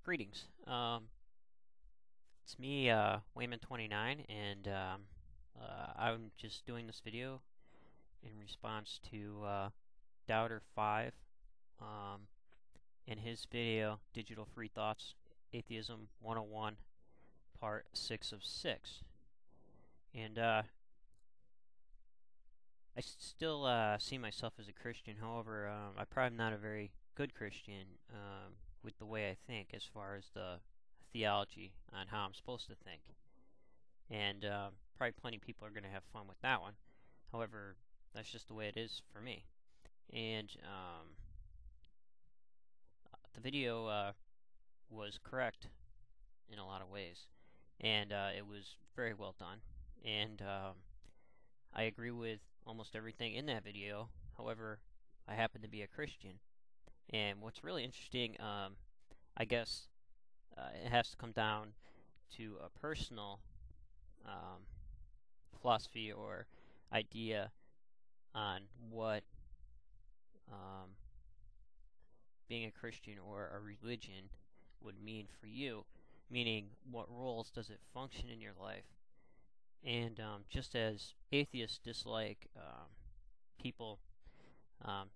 Greetings. It's me, Wayman29, and I'm just doing this video in response to Doubter5 in his video, Digital Free Thoughts, Atheism 101, Part 6 of 6. And I still see myself as a Christian. However, I'm probably not a very good Christian with the way I think as far as the theology on how I'm supposed to think. And probably plenty of people are going to have fun with that one. However, that's just the way it is for me. And the video was correct in a lot of ways. And it was very well done. And I agree with almost everything in that video. However, I happen to be a Christian. And what's really interesting, I guess it has to come down to a personal philosophy or idea on what being a Christian or a religion would mean for you, meaning what roles does it function in your life. And just as atheists dislike people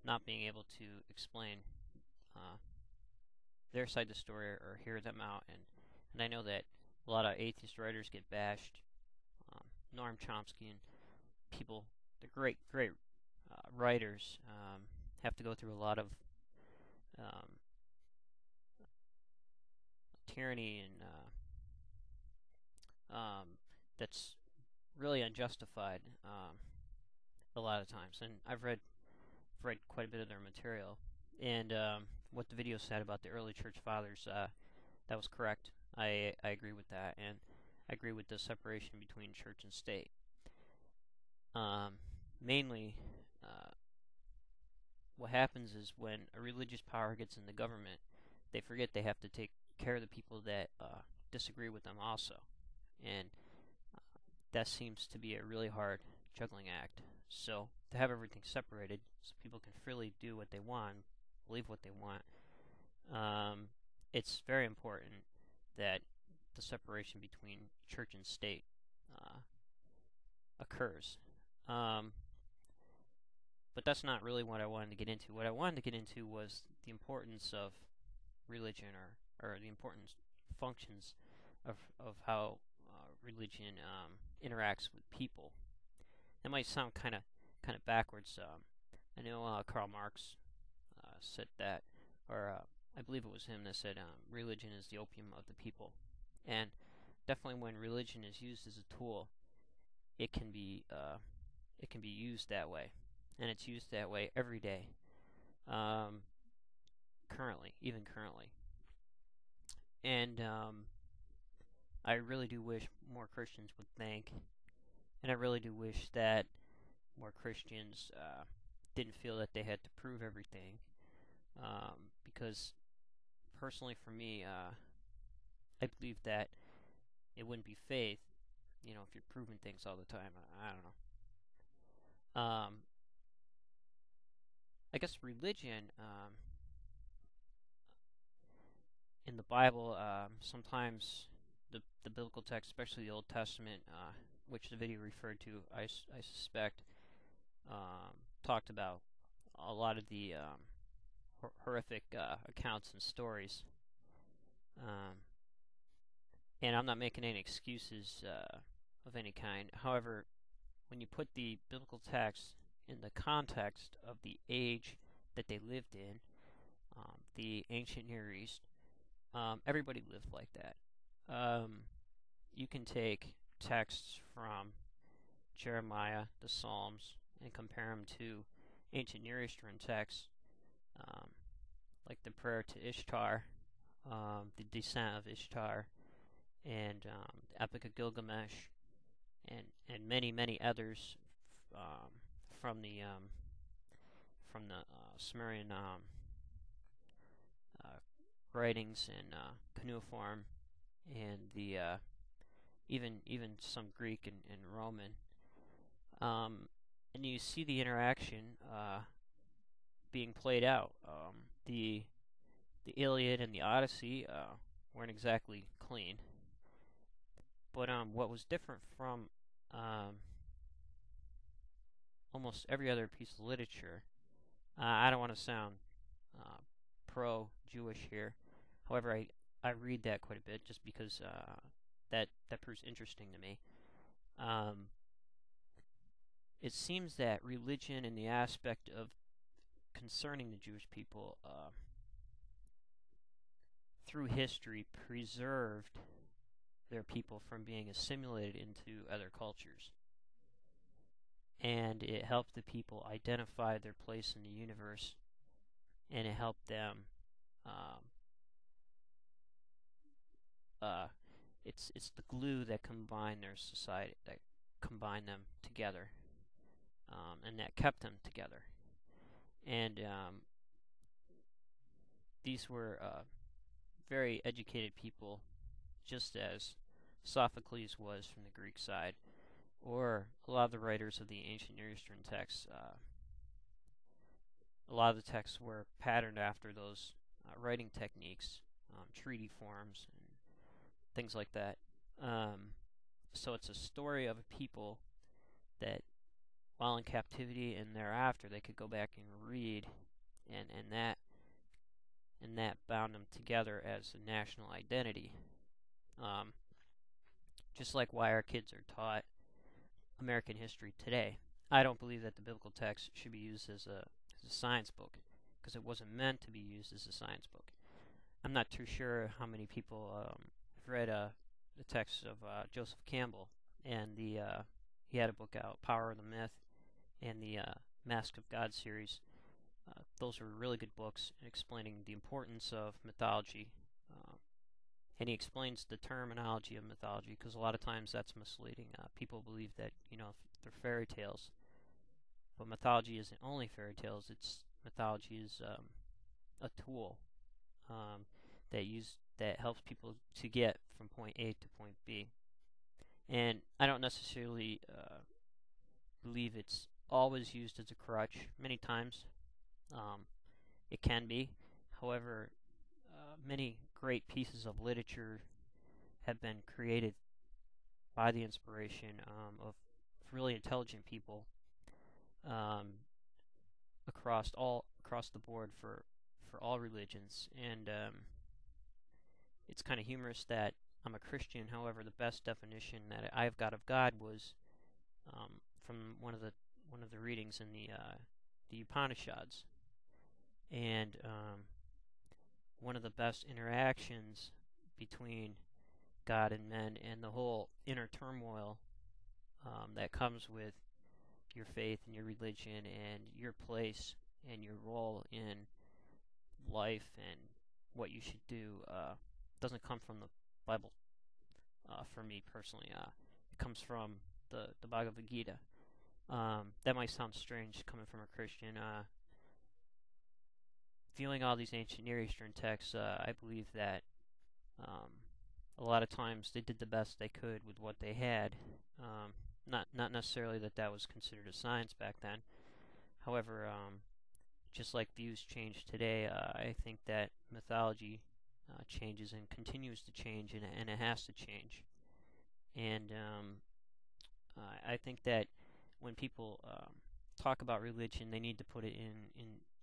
not being able to explain their side of the story or hear them out, and I know that a lot of atheist writers get bashed. Noam Chomsky and people, the great writers, have to go through a lot of tyranny and that's really unjustified a lot of times. And I've read quite a bit of their material, and what the video said about the early church fathers, that was correct. I agree with that, and I agree with the separation between church and state. Mainly, what happens is when a religious power gets in the government, they forget they have to take care of the people that disagree with them also. And that seems to be a really hard juggling act. So to have everything separated so people can freely do what they want, believe what they want, it's very important that the separation between church and state occurs. But that's not really what I wanted to get into. What I wanted to get into was the importance of religion, or the important functions of how religion interacts with people. That might sound kind of backwards. I know Karl Marx said that, or I believe it was him that said religion is the opium of the people. And definitely, when religion is used as a tool, it can be used that way, and it's used that way every day. Even currently, and I really do wish more Christians would think, and I really do wish that more Christians didn't feel that they had to prove everything, because personally for me, I believe that it wouldn't be faith, if you're proving things all the time. I don't know. I guess religion, in the Bible, sometimes the biblical text, especially the Old Testament, which the video referred to, I suspect, talked about a lot of the horrific accounts and stories. And I'm not making any excuses of any kind. However, when you put the biblical text in the context of the age that they lived in, the ancient Near East, everybody lived like that. You can take texts from Jeremiah, the Psalms, and compare them to ancient Near Eastern texts, like the prayer to Ishtar, the descent of Ishtar, and the Epic of Gilgamesh, and many others from the Sumerian writings in cuneiform, and the even some Greek and Roman, and you see the interaction being played out. The Iliad and the Odyssey weren't exactly clean. But what was different from almost every other piece of literature, I don't want to sound pro-Jewish here. However, I read that quite a bit just because that proves interesting to me. It seems that religion and the aspect of concerning the Jewish people through history preserved their people from being assimilated into other cultures. And it helped the people identify their place in the universe, and it helped them it's the glue that combined their society, that combined them together, and that kept them together. And these were very educated people, just as Sophocles was from the Greek side, or a lot of the writers of the ancient Near Eastern texts. A lot of the texts were patterned after those writing techniques, treaty forms, and things like that. So it's a story of a people that, while in captivity and thereafter, they could go back and read, and that bound them together as a national identity. Just like why our kids are taught American history today. I don't believe that the biblical text should be used as a science book, because it wasn't meant to be used as a science book. I'm not too sure how many people have read the text of Joseph Campbell, and he had a book out, Power of the Myth, and the Mask of God series. Those were really good books explaining the importance of mythology. And he explains the terminology of mythology, because a lot of times that's misleading. People believe that, they're fairy tales. But mythology isn't only fairy tales. Mythology is a tool that helps people to get from point A to point B. And I don't necessarily believe it's always used as a crutch. Many times it can be. However, many great pieces of literature have been created by the inspiration of really intelligent people across the board for all religions. And it's kind of humorous that I'm a Christian. However, the best definition that I've got of God was from one of the readings in the Upanishads. And one of the best interactions between God and men, and the whole inner turmoil that comes with your faith and your religion and your place and your role in life and what you should do, doesn't come from the Bible. For me personally, it comes from the Bhagavad Gita. That might sound strange coming from a Christian. Viewing all these ancient Near Eastern texts, I believe that a lot of times they did the best they could with what they had. Not necessarily that was considered a science back then. However, just like views change today, I think that mythology changes and continues to change, and it has to change. And I think that when people talk about religion, they need to put it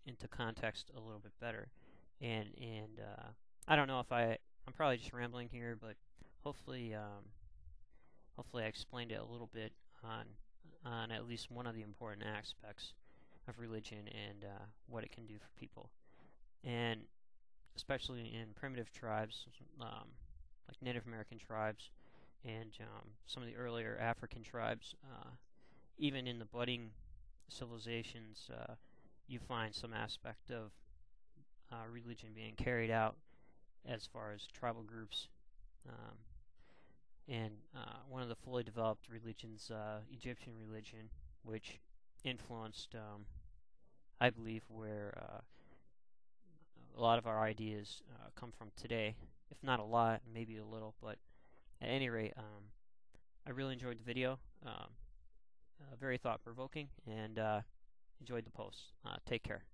into context a little bit better. And I don't know if I'm probably just rambling here, but hopefully I explained it a little bit on at least one of the important aspects of religion and what it can do for people. And especially in primitive tribes, like Native American tribes and some of the earlier African tribes, even in the budding civilizations, you find some aspect of religion being carried out as far as tribal groups. And one of the fully developed religions, Egyptian religion, which influenced, I believe, where a lot of our ideas come from today. If not a lot, maybe a little, but at any rate, I really enjoyed the video. Very thought-provoking, and enjoyed the post. Take care.